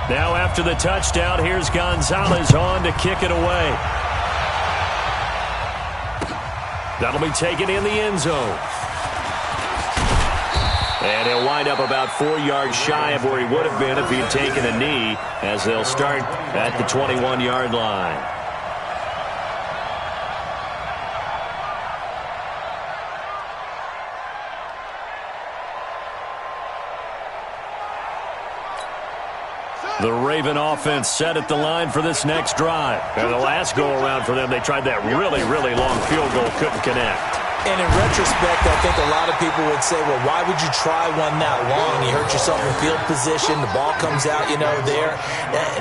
Now after the touchdown, here's Gonzalez on to kick it away. That'll be taken in the end zone. And he'll wind up about 4 yards shy of where he would have been if he'd taken a knee, as they'll start at the 21-yard line. The Raven offense set at the line for this next drive. And the last go-around for them, they tried that really, really long field goal, couldn't connect. And in retrospect, I think a lot of people would say, well, why would you try one that long? You hurt yourself in field position. The ball comes out, there.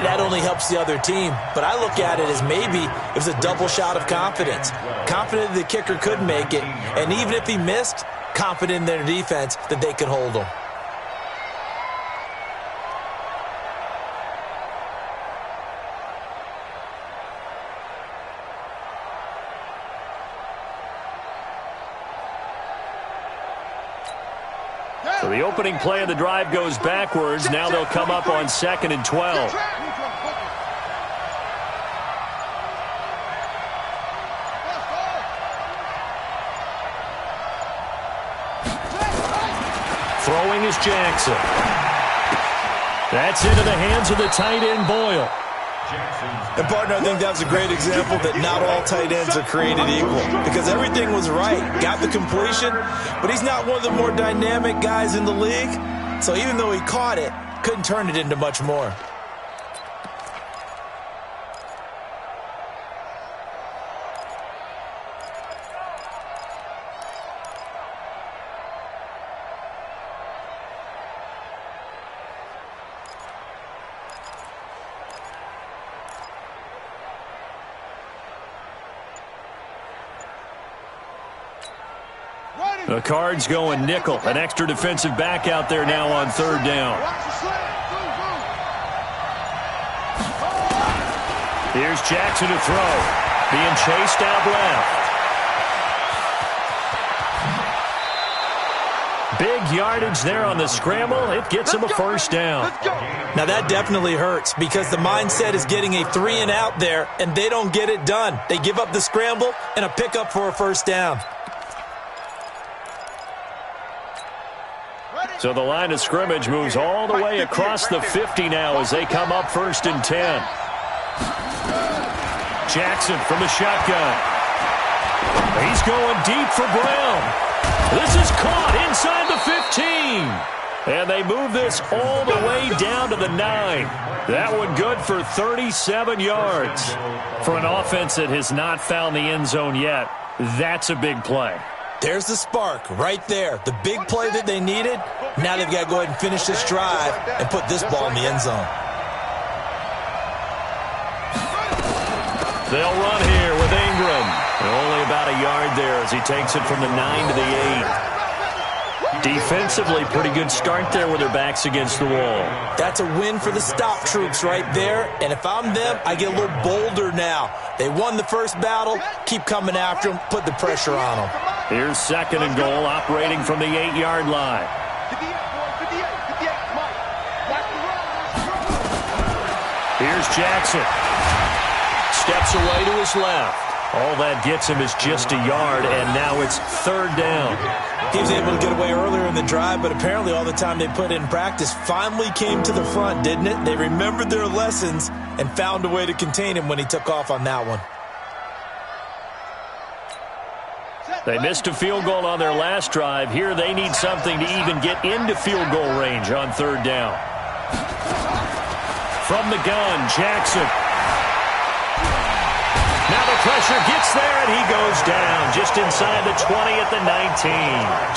That only helps the other team. But I look at it as maybe it was a double shot of confidence. Confident the kicker could make it. And even if he missed, confident in their defense that they could hold him. So the opening play of the drive goes backwards. Now they'll come up on 2nd and 12. Throwing is Jackson. That's into the hands of the tight end, Boyle. And, partner, I think that's a great example that not all tight ends are created equal, because everything was right. Got the completion, but he's not one of the more dynamic guys in the league. So even though he caught it, couldn't turn it into much more. The Cards going nickel. An extra defensive back out there now on 3rd down. Here's Jackson to throw. Being chased out left. Big yardage there on the scramble. It gets him a first down. Now that definitely hurts, because the mindset is getting a 3 and out there, and they don't get it done. They give up the scramble and a pickup for a first down. So the line of scrimmage moves all the way across the 50 now as they come up 1st and 10. Jackson from the shotgun. He's going deep for Brown. This is caught inside the 15. And they move this all the way down to the 9. That one good for 37 yards. For an offense that has not found the end zone yet, that's a big play. There's the spark right there. The big play that they needed. Now they've got to go ahead and finish this drive and put this ball in the end zone. They'll run here with Ingram. And only about a yard there as he takes it from the 9 to the 8. Defensively, pretty good start there with their backs against the wall. That's a win for the stop troops right there. And if I'm them, I get a little bolder now. They won the first battle. Keep coming after them. Put the pressure on them. Here's 2nd and goal, operating from the 8-yard line. Here's Jackson. Steps away to his left. All that gets him is just a yard, and now it's 3rd down. He was able to get away earlier in the drive, but apparently all the time they put in practice finally came to the front, didn't it? They remembered their lessons and found a way to contain him when he took off on that one. They missed a field goal on their last drive. Here they need something to even get into field goal range on 3rd down. From the gun, Jackson. Now the pressure gets there, and he goes down just inside the 20 at the 19.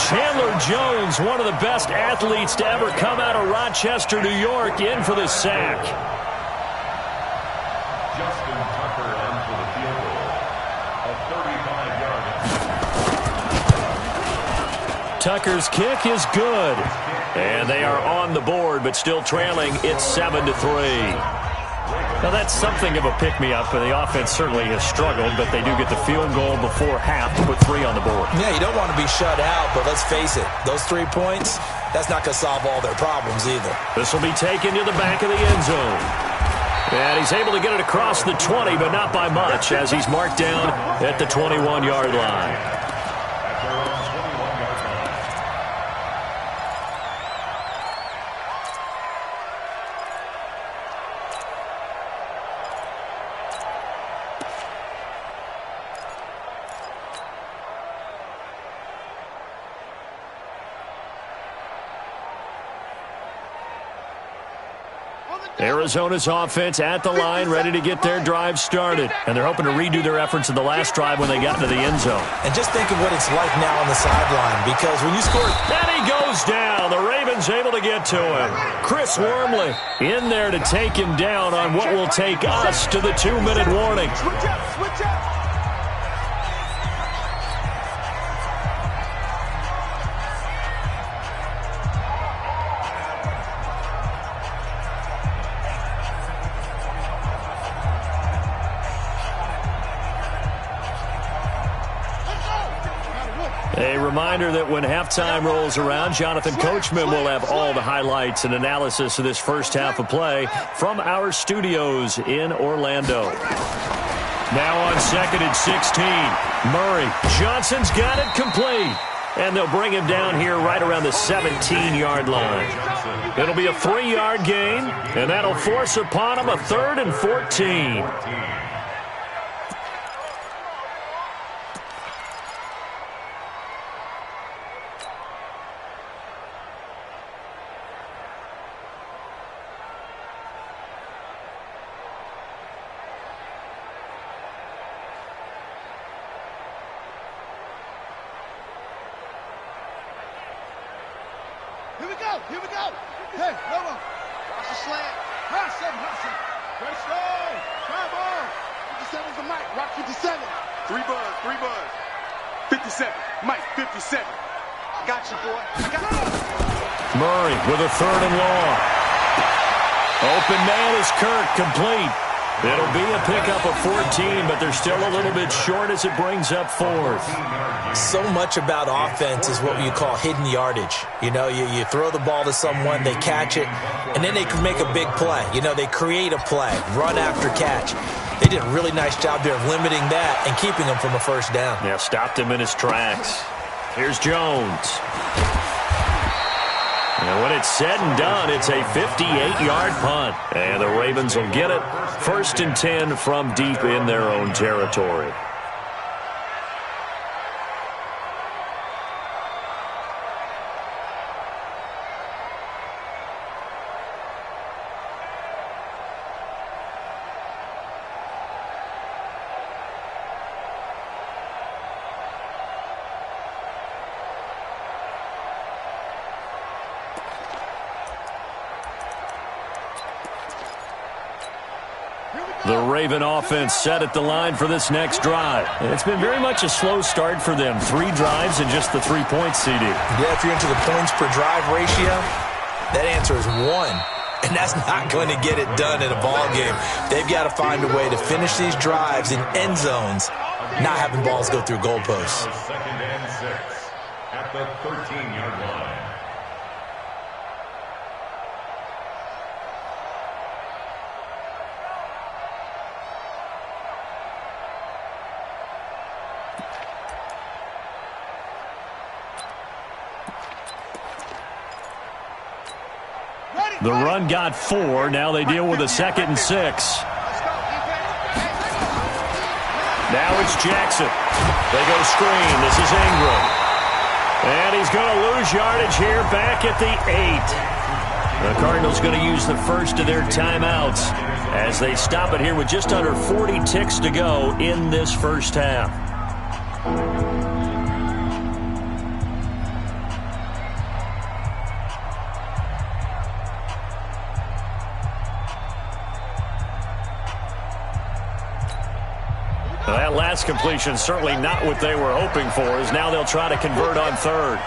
Chandler Jones, one of the best athletes to ever come out of Rochester, New York, in for the sack. Justin Tucker in for the field goal of 35 yards. Tucker's kick is good. And they are on the board, but still trailing. It's 7-3. Now, that's something of a pick-me-up, and the offense certainly has struggled, but they do get the field goal before half to put 3 on the board. Yeah, you don't want to be shut out, but let's face it, those 3 points, that's not going to solve all their problems either. This will be taken to the back of the end zone. And he's able to get it across the 20, but not by much, as he's marked down at the 21-yard line. Arizona's offense at the line, ready to get their drive started. And they're hoping to redo their efforts in the last drive when they got into the end zone. And just think of what it's like now on the sideline, because when you score... And he goes down. The Ravens able to get to him. Chris Wormley in there to take him down on what will take us to the 2-minute warning. Switch up. A reminder that when halftime rolls around, Jonathan Coachman will have all the highlights and analysis of this first half of play from our studios in Orlando. Now on 2nd and 16. Murray. Johnson's got it complete. And they'll bring him down here right around the 17-yard line. It'll be a 3-yard gain, and that'll force upon him a 3rd and 14. Here we go. Hey, Lobo. Watch the slant. Hustle. Great stone. Try ball. 57's the mic. Rock 57. 3 buzz. 57. Mike, 57. Got you, boy. I got you. Murray with a 3rd and long. Open man is Kirk, complete. It'll be a pickup of 14, but they're still a little bit short as it brings up 4th. So much about offense is what you call hidden yardage. You know, you throw the ball to someone, they catch it, and then they can make a big play. You know, they create a play, run after catch. They did a really nice job there of limiting that and keeping him from a first down. Yeah, stopped him in his tracks. Here's Jones. And when it's said and done, it's a 58-yard punt. And the Ravens will get it. 1st and 10 from deep in their own territory. The Raven offense set at the line for this next drive. It's been very much a slow start for them. 3 drives and just the 3 points, CD. Yeah, if you're into the points per drive ratio, that answer is 1. And that's not going to get it done in a ball game. They've got to find a way to finish these drives in end zones, not having balls go through goalposts. 2nd and 6 at the 13-yard line. The run got 4. Now they deal with a 2nd and 6. Now it's Jackson. They go screen. This is Ingram. And he's going to lose yardage here back at the 8. The Cardinals going to use the first of their timeouts as they stop it here with just under 40 ticks to go in this first half. That last completion certainly not what they were hoping for, as now they'll try to convert on 3rd.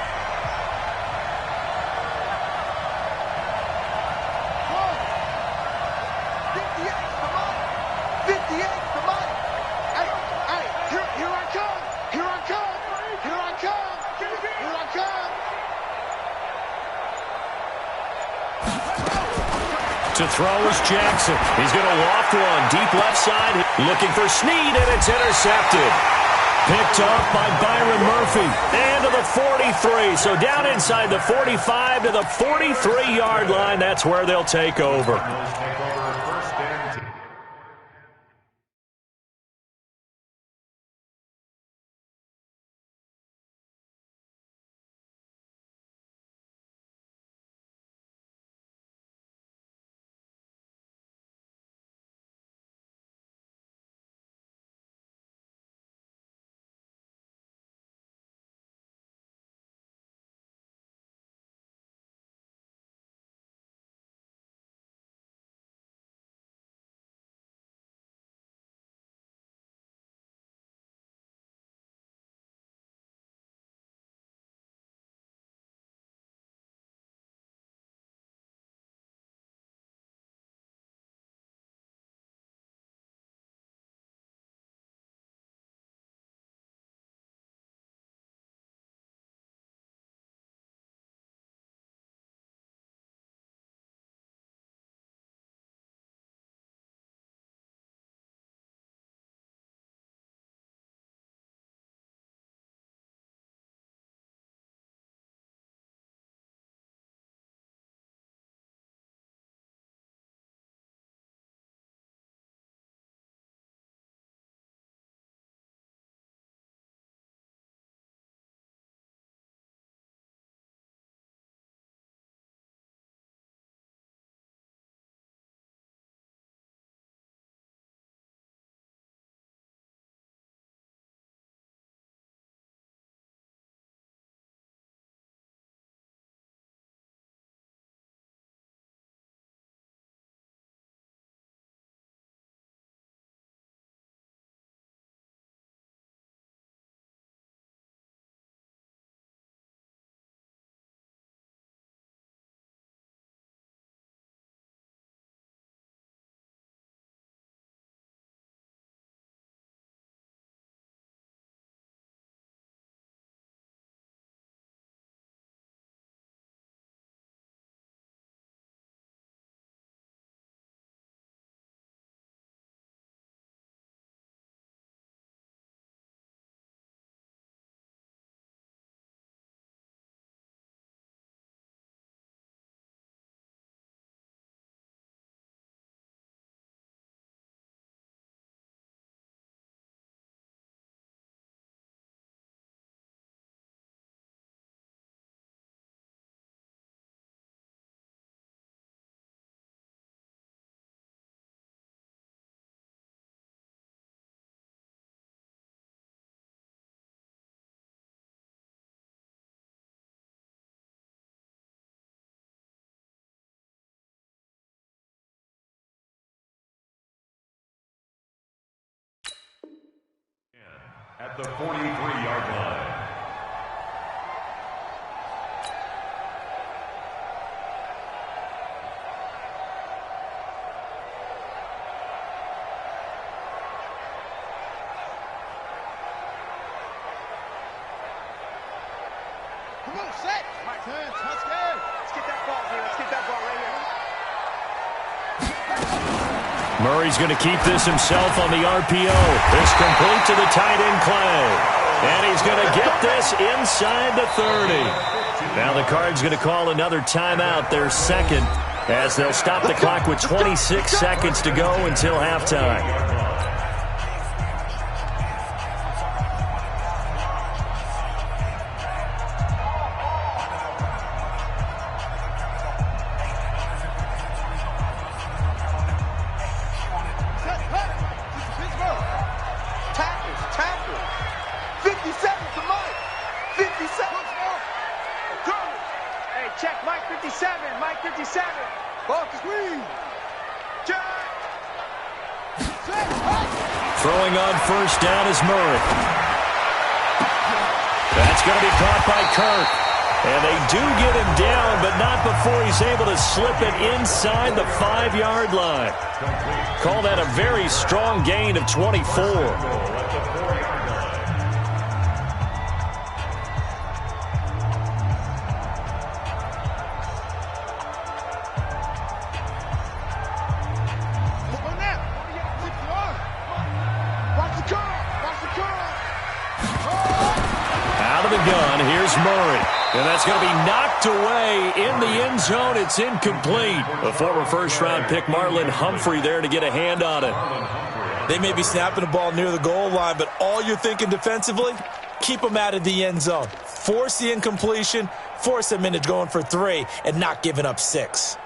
To throw is Jackson. He's going to loft one. Deep left side. Looking for Snead, and it's intercepted. Picked off by Byron Murphy. And to the 43. So down inside the 45 to the 43-yard line. That's where they'll take over. At the 43-yard line. Come on, set. My turn. Let's go. Let's get that ball here. Let's get that ball right here. Murray's going to keep this himself on the RPO. This complete to the tight end Clay. And he's going to get this inside the 30. Now the Cards going to call another timeout, their second, as they'll stop the clock with 26 seconds to go until halftime. Throwing on first down is Murray. That's going to be caught by Kirk. And they do get him down, but not before he's able to slip it inside the 5-yard line. Call that a very strong gain of 24. here's Murray. And that's going to be knocked away in the end zone. It's incomplete. A former first-round pick, Marlon Humphrey, there to get a hand on it. They may be snapping the ball near the goal line, but all you're thinking defensively, keep them out of the end zone. Force the incompletion, force them into going for 3, and not giving up 6.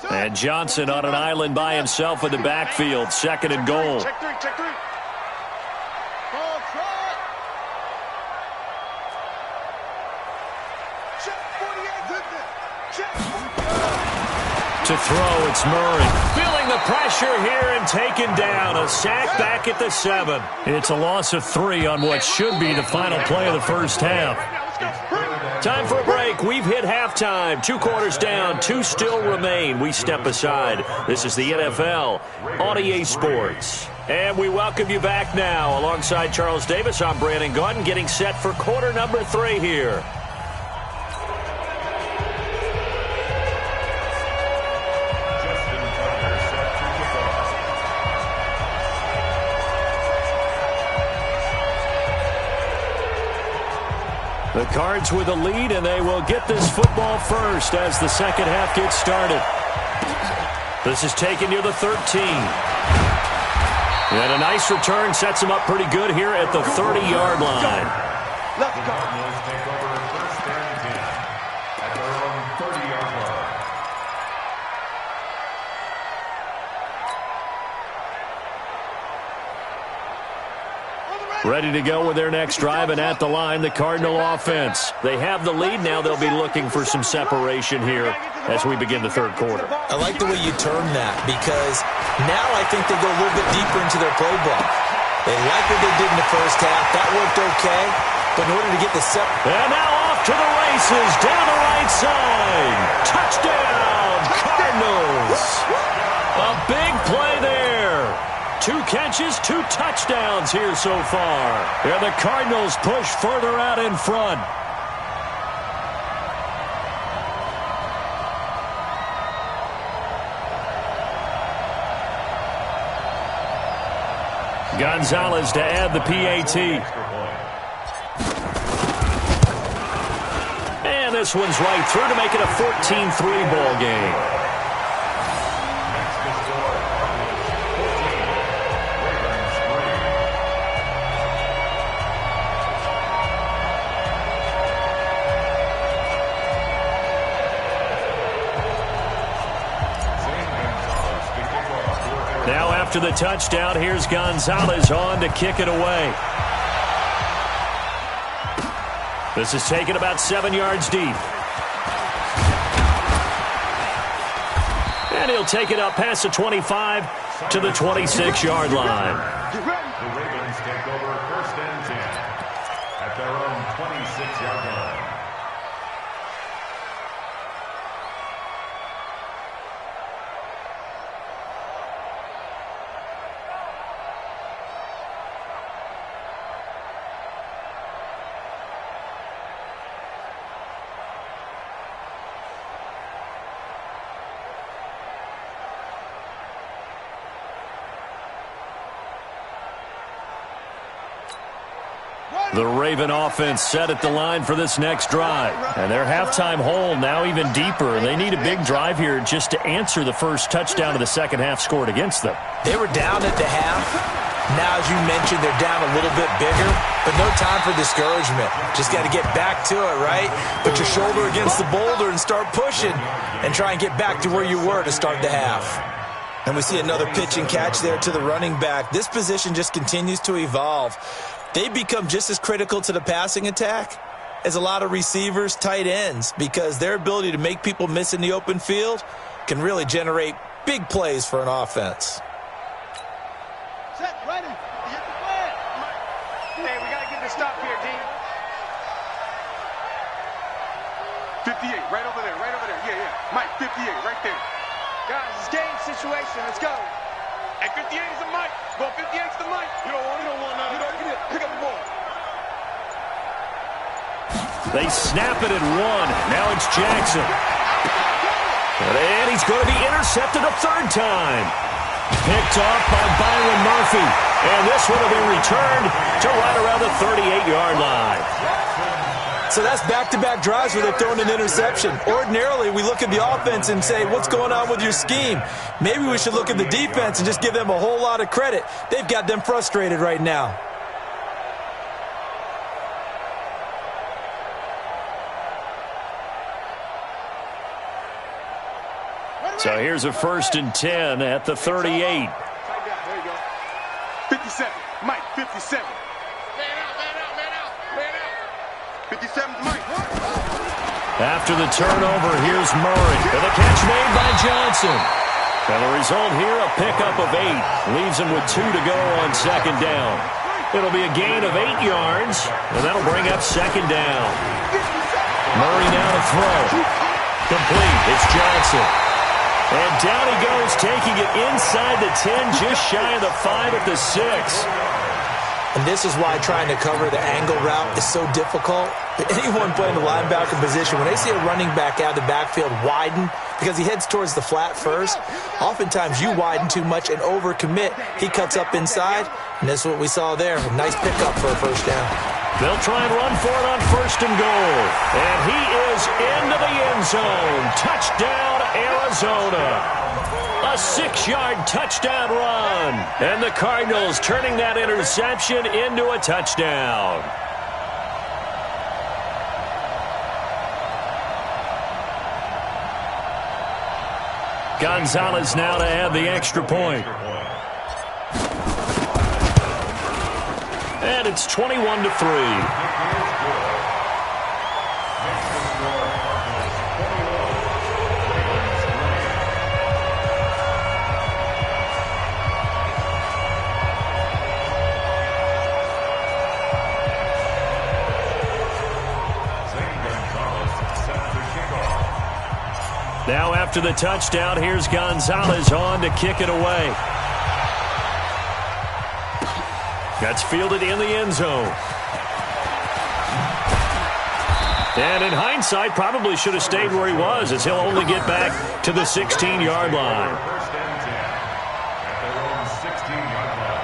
And Johnson on an island by himself in the backfield. 2nd and goal. Check 3, check 3. Ball try. Check 48, good there. Check 48. To throw, it's Murray. Feeling the pressure here and taken down. A sack back at the 7. It's a loss of 3 on what should be the final play of the first half. Time for a break. We've hit halftime. 2 quarters down. 2 still remain. We step aside. This is the NFL on EA Sports. And we welcome you back now. Alongside Charles Davis, I'm Brandon Gaudin, getting set for quarter number 3 here. The Cards with a lead, and they will get this football first as the second half gets started. This is taken near the 13. And a nice return sets them up pretty good here at the 30-yard line. Cardinals take over 1st and 10 at their own 30-yard line. Ready to go with their next drive, and at the line, the Cardinal offense. They have the lead now. They'll be looking for some separation here as we begin the 3rd quarter. I like the way you term that, because now I think they go a little bit deeper into their playbook. They like what they did in the first half. That worked okay, but in order to get the And now off to the races, down the right side. Touchdown, Cardinals. A big play there. 2 catches, 2 touchdowns here so far. And the Cardinals push further out in front. Gonzalez to add the PAT. And this one's right through to make it a 14-3 ball game. Now after the touchdown, here's Gonzalez on to kick it away. This is taken about 7 yards deep. And he'll take it up past the 25 to the 26-yard line. The Ravens take over 1st and 10 at their own 26-yard line. The Raven offense set at the line for this next drive. And their halftime hole now even deeper. They need a big drive here just to answer the first touchdown of the second half scored against them. They were down at the half. Now, as you mentioned, they're down a little bit bigger, but no time for discouragement. Just got to get back to it, right? Put your shoulder against the boulder and start pushing and try and get back to where you were to start the half. And we see another pitch and catch there to the running back. This position just continues to evolve. They become just as critical to the passing attack as a lot of receivers, tight ends, because their ability to make people miss in the open field can really generate big plays for an offense. Set, ready. Hit the flag. Hey, we got to get this stop here, D. 58, right over there, right over there. Yeah, yeah. Mike, 58, right there. Guys, it's game situation. Let's go. Hey, 58 is the Mike. Well, 58 is the Mike. You don't want none. You don't get it. Pick up the ball. They snap it at 1. Now it's Jackson. And he's going to be intercepted a third time. Picked off by Byron Murphy. And this one will be returned to right around the 38-yard line. So that's back-to-back drives where they're throwing an interception. Ordinarily, we look at the offense and say, what's going on with your scheme? Maybe we should look at the defense and just give them a whole lot of credit. They've got them frustrated right now. So here's a 1st and 10 at the 38. There you go. 57. Mike, 57. Man out. 57's Mike. After the turnover, here's Murray. And the catch made by Johnson. And the result here, a pickup of 8. Leaves him with 2 to go on 2nd down. It'll be a gain of 8 yards, and that'll bring up 2nd down. Murray now to throw. Complete. It's Johnson. And down he goes, taking it inside the 10, just shy of the 5 at the 6. And this is why trying to cover the angle route is so difficult. Anyone playing the linebacker position, when they see a running back out of the backfield widen, because he heads towards the flat first, oftentimes you widen too much and overcommit. He cuts up inside, and that's what we saw there. A nice pickup for a 1st down. They'll try and run for it on 1st and goal. And he is into the end zone. Touchdown, Arizona. A 6-yard touchdown run. And the Cardinals turning that interception into a touchdown. Gonzalez now to add the extra point. And it's 21-3. Now after the touchdown, here's Gonzalez on to kick it away. That's fielded in the end zone. And in hindsight, probably should have stayed where he was, as he'll only get back to the 16-yard line. 1st and 10 at their own 16-yard line.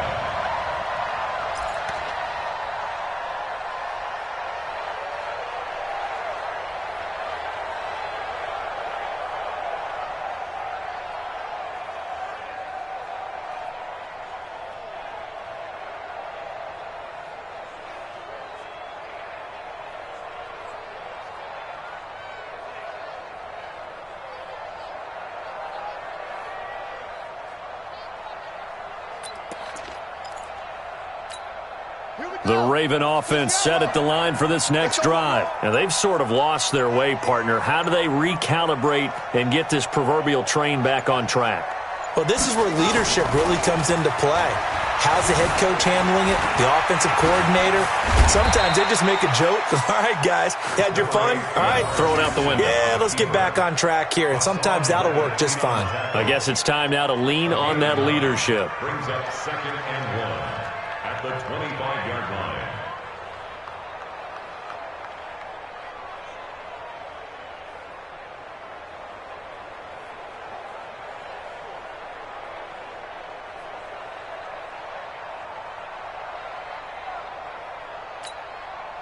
The Raven offense set at the line for this next drive. And they've sort of lost their way, partner. How do they recalibrate and get this proverbial train back on track? Well, this is where leadership really comes into play. How's the head coach handling it? The offensive coordinator? Sometimes they just make a joke. All right, guys, you had your fun? All right. Throw it out the window. Yeah, let's get back on track here. And sometimes that'll work just fine. I guess it's time now to lean on that leadership. Brings up 2nd and 1 at the 25-yard line.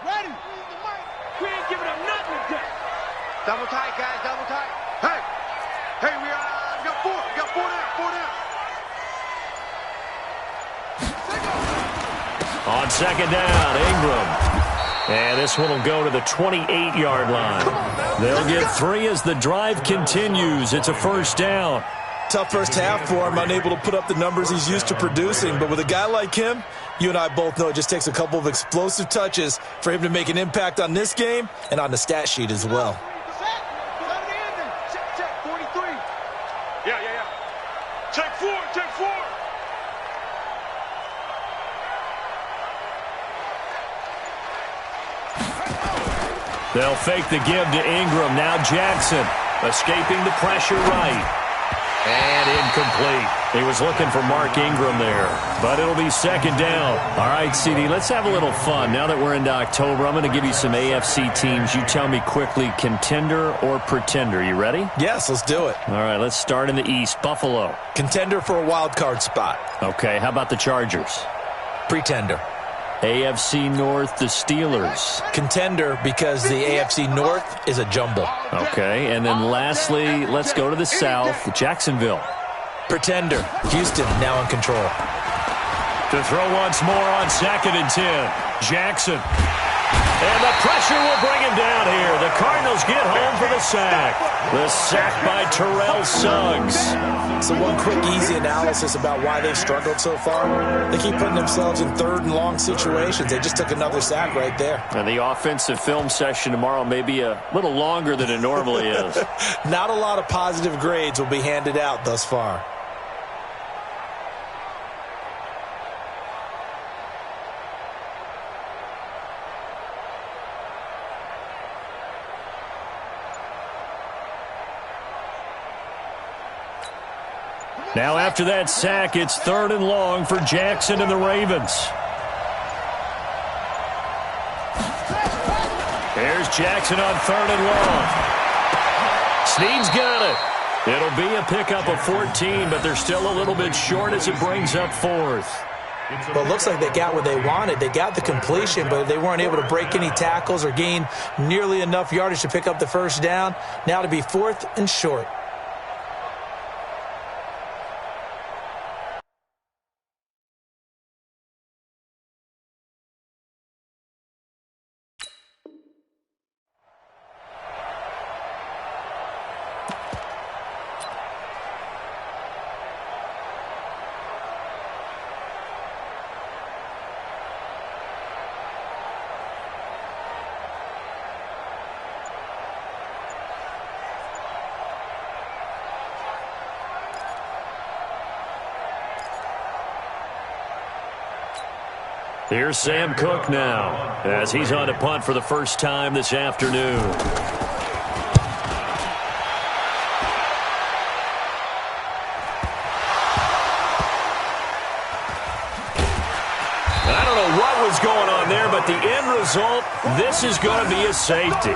Ready? We ain't giving up nothing today. Double tight, guys, double tight. Hey, we got 4. We got 4 down. On 2nd down, Ingram. And this one will go to the 28-yard line. They'll get 3 as the drive continues. It's a 1st down. Tough first half for him, unable to put up the numbers he's used to producing. But with a guy like him, you and I both know it just takes a couple of explosive touches for him to make an impact on this game and on the stat sheet as well. Check, 43. Yeah. Check 4. They'll fake the give to Ingram. Now Jackson escaping the pressure right. And incomplete. He was looking for Mark Ingram there, but it'll be second down. All right, CD, let's have a little fun. Now that we're into October, I'm going to give you some AFC teams. You tell me quickly, contender or pretender. You ready? Yes, let's do it. All right, let's start in the East. Buffalo. Contender for a wild card spot. Okay, how about the Chargers? Pretender. AFC North, the Steelers. Contender because the AFC North is a jumble. Okay, and then lastly, let's go to the South, Jacksonville. Pretender. Houston now in control. To throw once more on 2nd and 10. Jackson. And the pressure will bring him down here. The Cardinals get home for the sack. The sack by Terrell Suggs. So one quick, easy analysis about why they've struggled so far. They keep putting themselves in 3rd and long situations. They just took another sack right there. And the offensive film session tomorrow may be a little longer than it normally is. Not a lot of positive grades will be handed out thus far. Now after that sack, it's 3rd and long for Jackson and the Ravens. Here's Jackson on 3rd and long. Snead's got it. It'll be a pickup of 14, but they're still a little bit short as it brings up 4th. Well, it looks like they got what they wanted. They got the completion, but they weren't able to break any tackles or gain nearly enough yardage to pick up the first down. Now to be 4th and short. Here's Sam Cook now, as he's on to punt for the first time this afternoon. I don't know what was going on there, but the end result, this is going to be a safety.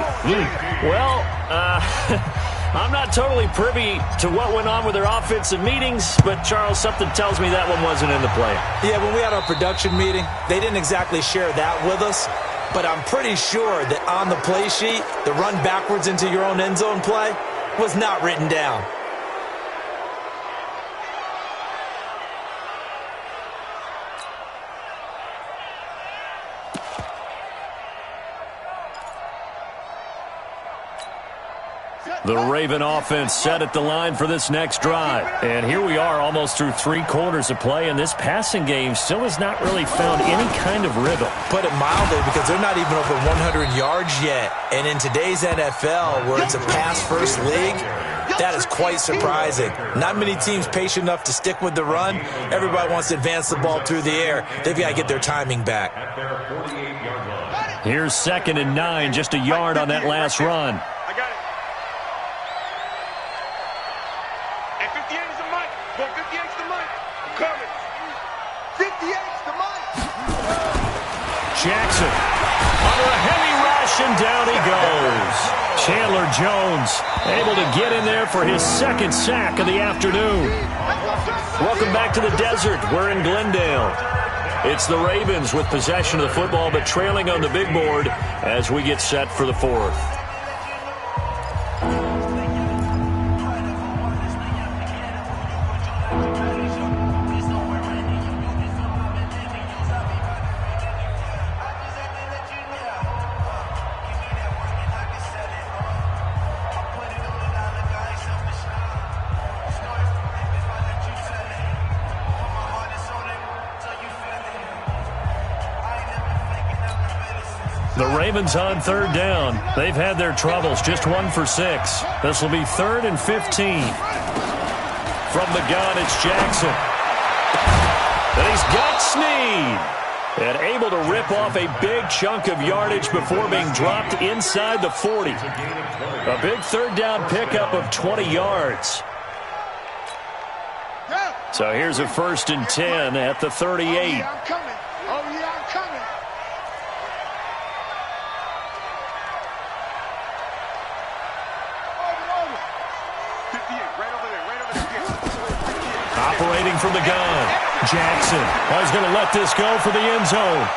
Well, I'm not totally privy to what went on with their offensive meetings, but, Charles, something tells me that one wasn't in the plan. Yeah, when we had our production meeting, they didn't exactly share that with us, but I'm pretty sure that on the play sheet, the run backwards into your own end zone play was not written down. The Raven offense set at the line for this next drive. And here we are almost through 3 quarters of play, and this passing game still has not really found any kind of rhythm. Put it mildly, because they're not even over 100 yards yet. And in today's NFL, where it's a pass-first league, that is quite surprising. Not many teams patient enough to stick with the run. Everybody wants to advance the ball through the air. They've got to get their timing back. Here's 2nd and 9, just a yard on that last run. Jackson under a heavy rush, and down he goes. Chandler Jones able to get in there for his 2nd sack of the afternoon. Welcome back to the desert. We're in Glendale. It's the Ravens with possession of the football, but trailing on the big board as we get set for the 4th. The Ravens on 3rd down. They've had their troubles, just 1 for 6. This will be 3rd and 15. From the gun, it's Jackson. And he's got Snead. And able to rip off a big chunk of yardage before being dropped inside the 40. A big 3rd down pickup of 20 yards. So here's a 1st and 10 at the 38. Oh, yeah, I'm coming. Oh, yeah, I'm coming. Over. 58, right over there. Operating from the gun. Jackson. He's going to let this go for the end zone.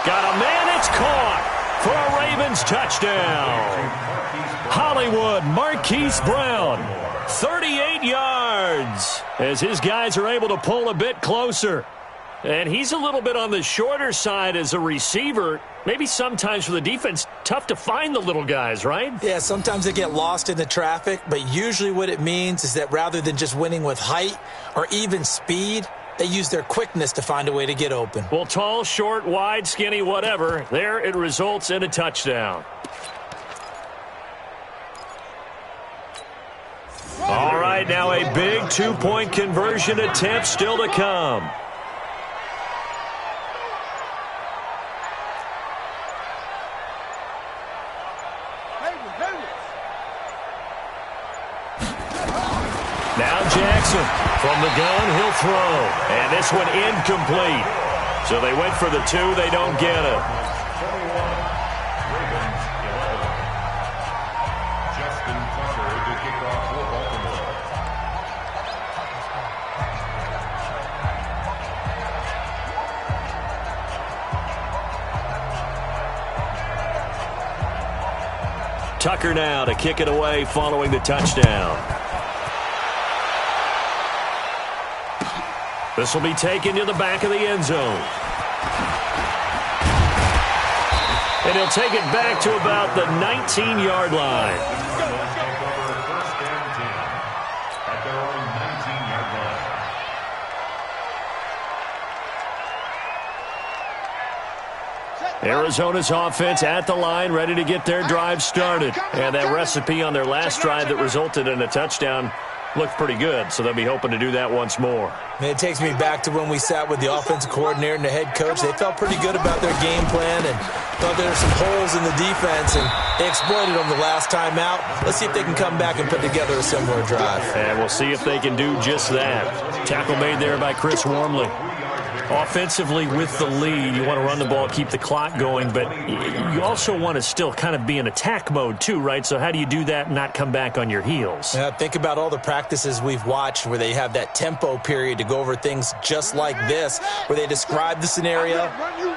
Got a man. It's caught for a Ravens touchdown. Hollywood Marquise Brown, 38 yards, as his guys are able to pull a bit closer. And he's a little bit on the shorter side as a receiver. Maybe sometimes for the defense, tough to find the little guys, right? Yeah, sometimes they get lost in the traffic, but usually what it means is that rather than just winning with height or even speed, they use their quickness to find a way to get open. Well, tall, short, wide, skinny, whatever, there it results in a touchdown. All right, now a big two-point conversion attempt still to come. Now Jackson from the gun, he'll throw. And this one incomplete. So they went for the 2, they don't get it. Tucker now to kick it away following the touchdown. This will be taken to the back of the end zone. And he'll take it back to about the 19-yard line. Arizona's offense at the line, ready to get their drive started. And that recipe on their last drive that resulted in a touchdown looked pretty good, so they'll be hoping to do that once more. It takes me back to when we sat with the offensive coordinator and the head coach. They felt pretty good about their game plan and thought there were some holes in the defense, and they exploited them the last time out. Let's see if they can come back and put together a similar drive. And we'll see if they can do just that. Tackle made there by Chris Wormley. Offensively, with the lead, you want to run the ball, keep the clock going, but you also want to still kind of be in attack mode too, right? So how do you do that and not come back on your heels? Yeah, think about all the practices we've watched where they have that tempo period to go over things just like this, where they describe the scenario,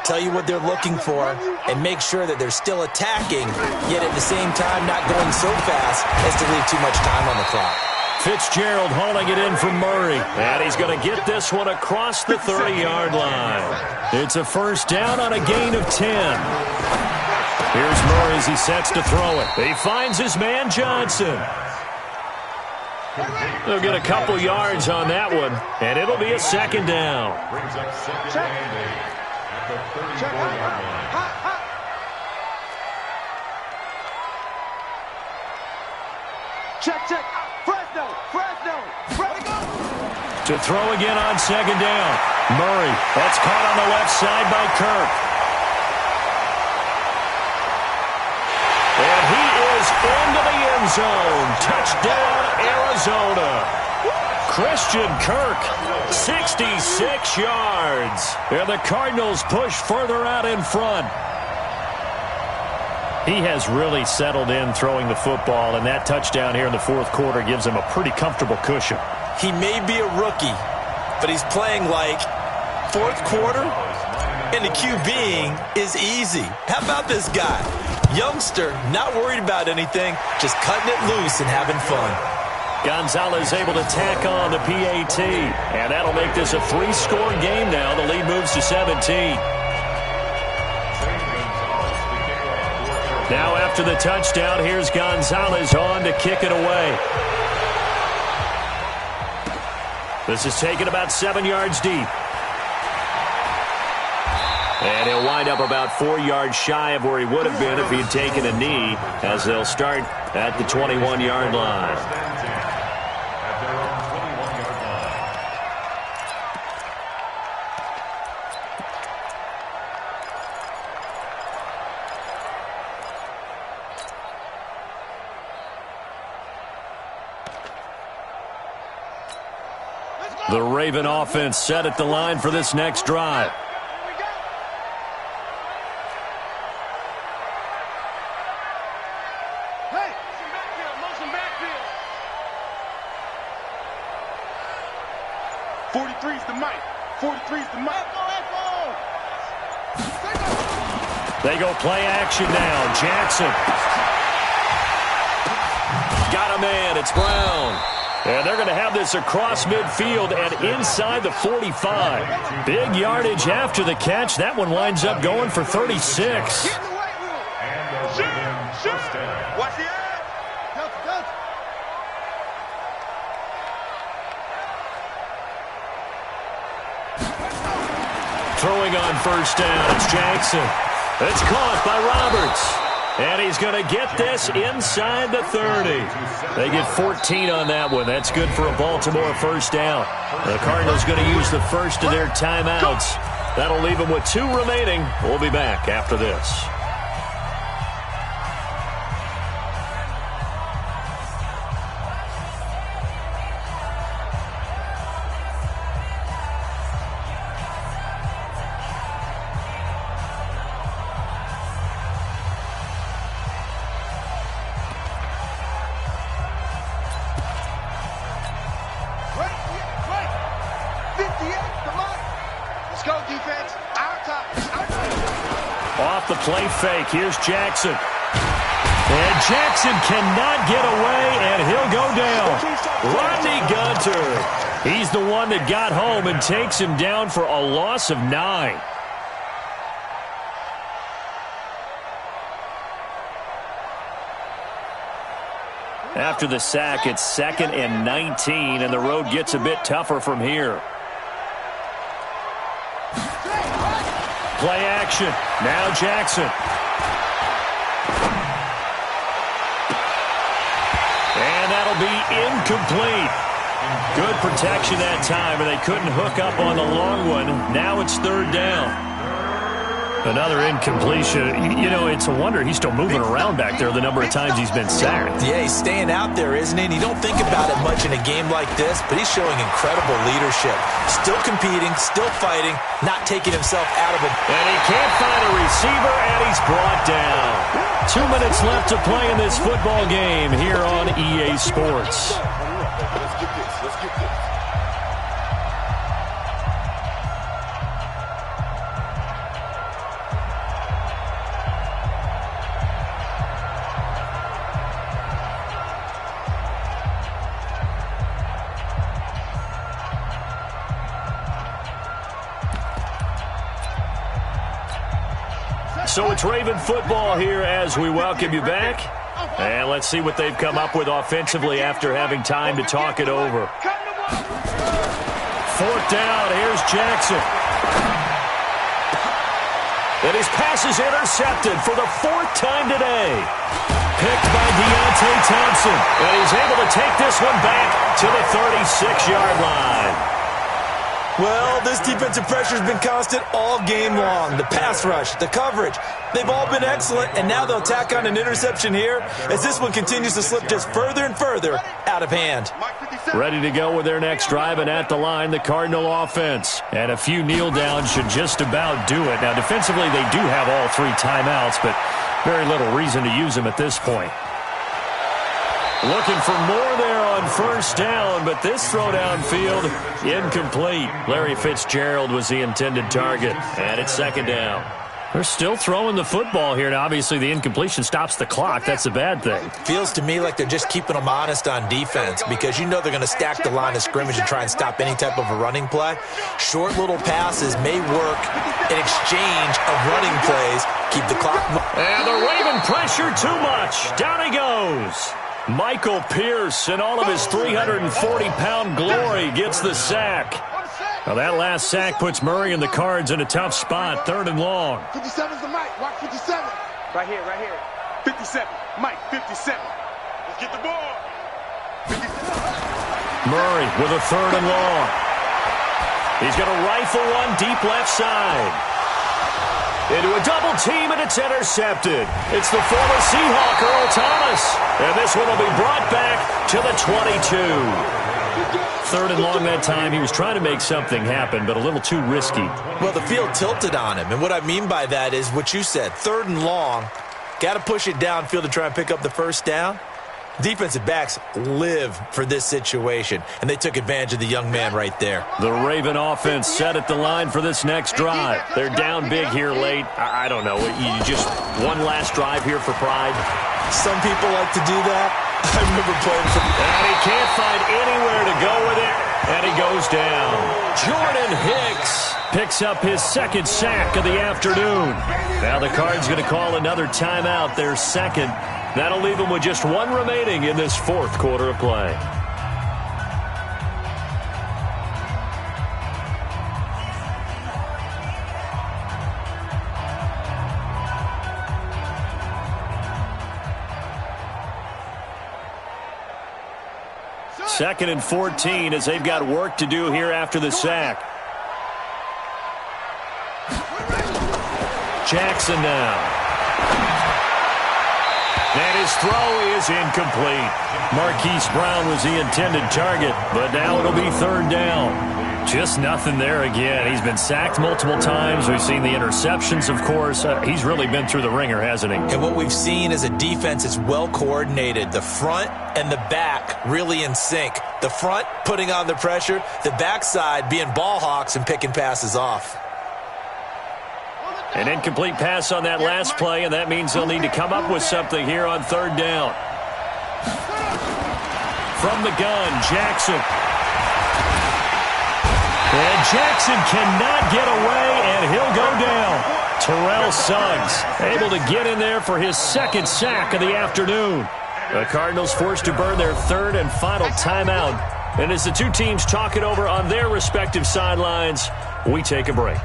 tell you what they're looking for, and make sure that they're still attacking, yet at the same time not going so fast as to leave too much time on the clock. Fitzgerald hauling it in from Murray. And he's going to get this one across the 30-yard line. It's a first down on a gain of 10. Here's Murray as he sets to throw it. He finds his man Johnson. They'll get a couple yards on that one, and it'll be a second down. Brings up second and 8 at the 34-yard line. Check. Fresno. To throw again on second down. Murray, that's caught on the left side by Kirk. And he is into the end zone. Touchdown, Arizona. Christian Kirk, 66 yards. And the Cardinals push further out in front. He has really settled in throwing the football, and that touchdown here in the fourth quarter gives him a pretty comfortable cushion. He may be a rookie, but he's playing like fourth quarter, and the QBing is easy. How about this guy? Youngster, not worried about anything, just cutting it loose and having fun. Gonzalez able to tack on the PAT, and that'll make this a 3-score game now. The lead moves to 17. Now after the touchdown, here's Gonzalez on to kick it away. This is taken about 7 yards deep. And he'll wind up about 4 yards shy of where he would have been if he'd taken a knee, as they'll start at the 21-yard line. Let's go! The Raven offense set at the line for this next drive. Hey, motion backfield. 43's the mic. 43's the mic. They go play action now. Jackson. Got a man. It's Brown. And they're going to have this across midfield and inside the 45. Big yardage after the catch. That one winds up going for 36. And the Ravens first down. Watch the edge. Throwing on first down. It's Jackson. It's caught by Roberts. And he's going to get this inside the 30. They get 14 on that one. That's good for a Baltimore first down. The Cardinals going to use the first of their timeouts. That'll leave them with 2 remaining. We'll be back after this. Off the play fake, here's Jackson. And Jackson cannot get away, and he'll go down. Rodney Gunter. He's the one that got home and takes him down for a loss of 9. After the sack, it's 2nd and 19, and the road gets a bit tougher from here. Play action. Now Jackson. And that'll be incomplete. Good protection that time, and they couldn't hook up on the long one. Now it's 3rd down. Another incompletion. You know, it's a wonder he's still moving around back there the number of times he's been sacked. Yeah, he's staying out there, isn't he? And you don't think about it much in a game like this, but he's showing incredible leadership. Still competing, still fighting, not taking himself out of it. And he can't find a receiver, and he's brought down. 2 minutes left to play in this football game here on EA Sports. Let's get this. Let's get this. So it's Raven football here as we welcome you back. And let's see what they've come up with offensively after having time to talk it over. 4th down, here's Jackson. And his pass is intercepted for the 4th time today. Picked by Deontay Thompson. And he's able to take this one back to the 36-yard line. Well, this defensive pressure has been constant all game long. The pass rush, the coverage, they've all been excellent, and now they'll tack on an interception here as this one continues to slip just further and further out of hand. Ready to go with their next drive, and at the line, the Cardinal offense. And a few kneel downs should just about do it. Now, defensively, they do have all 3 timeouts, but very little reason to use them at this point. Looking for more there on first down, but this throw downfield, incomplete. Larry Fitzgerald was the intended target, and it's 2nd down. They're still throwing the football here, and obviously the incompletion stops the clock. That's a bad thing. Feels to me like they're just keeping them honest on defense because you know they're going to stack the line of scrimmage and try and stop any type of a running play. Short little passes may work in exchange of running plays. Keep the clock. And the Raven pressure too much. Down he goes. Michael Pierce, in all of his 340-pound glory, gets the sack. Now that last sack puts Murray and the Cards in a tough spot, 3rd and long. 57's the mic. Watch 57. Right here, right here. 57. Mike, 57. Let's get the ball. 57. Murray with a 3rd and long. He's going to rifle one deep left side. Into a double team, and it's intercepted. It's the former Seahawk, Earl Thomas. And this one will be brought back to the 22. Third and long that time. He was trying to make something happen, but a little too risky. Well, the field tilted on him, and what I mean by that is what you said. Third and long, got to push it downfield to try and pick up the first down. Defensive backs live for this situation, and they took advantage of the young man right there. The Raven offense set at the line for this next drive. They're down big here late. I don't know. You just one last drive here for pride. Some people like to do that. I remember playing for... And he can't find anywhere to go with it, and he goes down. Jordan Hicks picks up his second sack of the afternoon. Now the Cards going to call another timeout, their second. That'll leave them with just one remaining in this fourth quarter of play. Second and 14 as they've got work to do here after the sack. Jackson now. And his throw is incomplete. Marquise Brown was the intended target, but now it'll be third down. Just nothing there again. He's been sacked multiple times. We've seen the interceptions, of course. He's really been through the ringer, hasn't he? And what we've seen is a defense that's well coordinated. The front and the back really in sync. The front putting on the pressure, the backside being ball hawks and picking passes off. An incomplete pass on that last play, and that means they'll need to come up with something here on third down. From the gun, Jackson. And Jackson cannot get away, and he'll go down. Terrell Suggs able to get in there for his second sack of the afternoon. The Cardinals forced to burn their third and final timeout. And as the two teams talk it over on their respective sidelines, we take a break.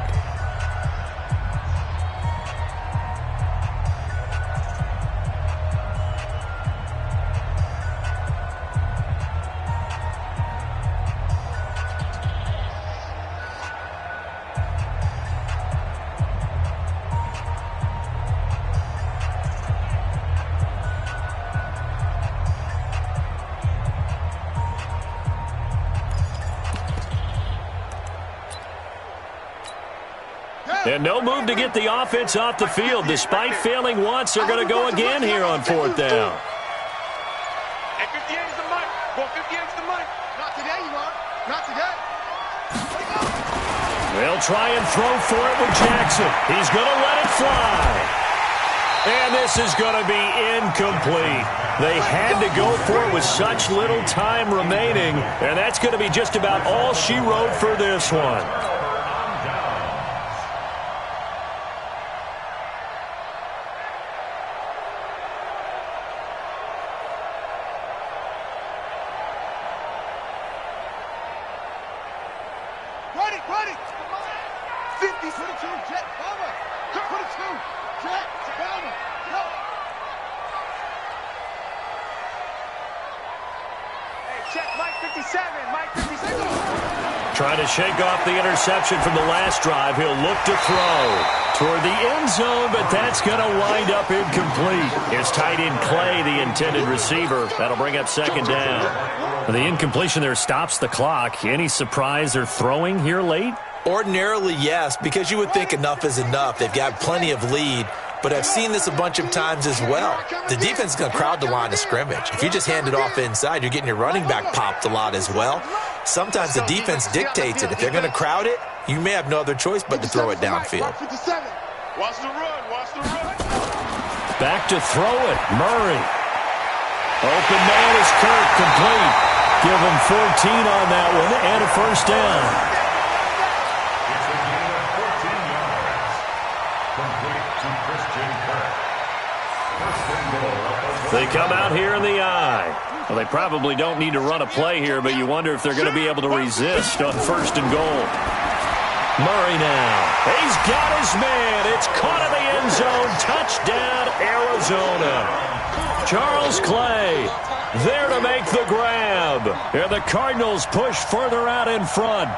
And no move to get the offense off the field. Despite failing once, they're going to go again here on fourth down. And 58's the mic. Well, 58's the mic. Not today, Mark. Not today. They'll try and throw for it with Jackson. He's going to let it fly. And this is going to be incomplete. They had to go for it with such little time remaining. And that's going to be just about all she wrote for this one. Ready. 50, 22, Jet, Bomber. 22, Jet, Bomber. Go. Hey, check, Mike 57, Mike 57. Trying to shake off the interception from the last drive. He'll look to throw toward the end zone, but that's going to wind up incomplete. It's tight end Clay, the intended receiver. That'll bring up second down. The incompletion there stops the clock. Any surprise they're throwing here late? Ordinarily, yes, because you would think enough is enough. They've got plenty of lead, but I've seen this a bunch of times as well. The defense is going to crowd the line of scrimmage. If you just hand it off inside, you're getting your running back popped a lot as well. Sometimes the defense dictates it. If they're going to crowd it, you may have no other choice but to throw it downfield. Watch the run. Back to throw it. Murray. Open man is Kirk, complete. Give him 14 on that one and a first down. It's a gain of 14 yards. Complete to Christian Kirk. First and goal. They come out here in the eye. Well, they probably don't need to run a play here, but you wonder if they're going to be able to resist on first and goal. Murray now. He's got his man. It's caught in the end zone. Touchdown, Arizona. Charles Clay there to make the grab. And the Cardinals push further out in front.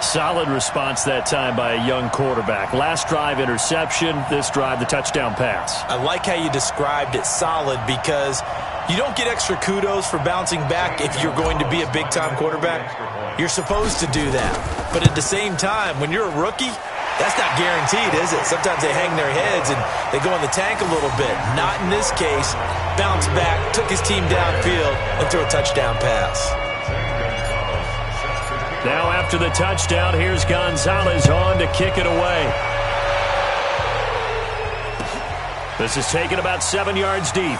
Solid response that time by a young quarterback. Last drive, interception. This drive, the touchdown pass. I like how you described it solid because You don't get extra kudos for bouncing back if you're going to be a big-time quarterback. You're supposed to do that. But at the same time, when you're a rookie, that's not guaranteed, is it? Sometimes they hang their heads and they go in the tank a little bit. Not in this case. Bounced back, took his team downfield, and threw a touchdown pass. Now after the touchdown, here's Gonzalez on to kick it away. This is taken about 7 yards deep.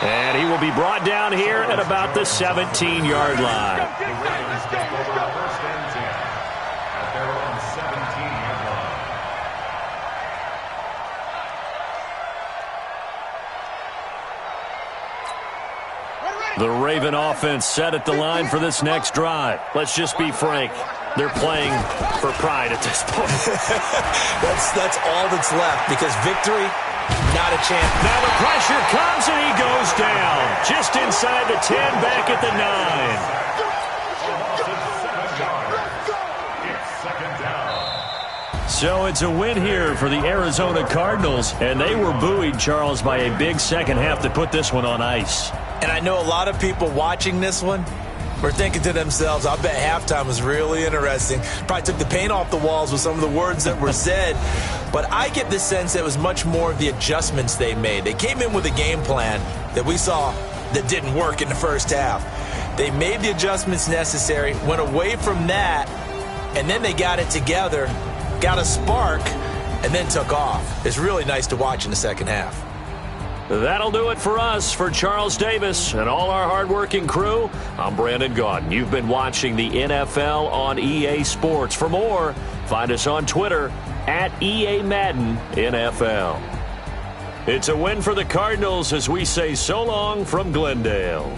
And he will be brought down here at about the 17-yard line. First and 10 at their own 17-yard line. The Raven offense set at the line for this next drive. Let's just be frank. They're playing for pride at this point. That's all that's left because victory, not a chance. Now the pressure comes and he goes down. Just inside the 10, back at the 9. So it's a win here for the Arizona Cardinals, and they were buoyed, Charles, by a big second half to put this one on ice. And I know a lot of people watching this one were thinking to themselves, I bet halftime was really interesting. Probably took the paint off the walls with some of the words that were said. But I get the sense that it was much more of the adjustments they made. They came in with a game plan that we saw that didn't work in the first half. They made the adjustments necessary, went away from that, and then they got it together, got a spark, and then took off. It's really nice to watch in the second half. That'll do it for us. For Charles Davis and all our hardworking crew, I'm Brandon Gaudin. You've been watching the NFL on EA Sports. For more, find us on Twitter at EA Madden NFL. It's a win for the Cardinals as we say so long from Glendale.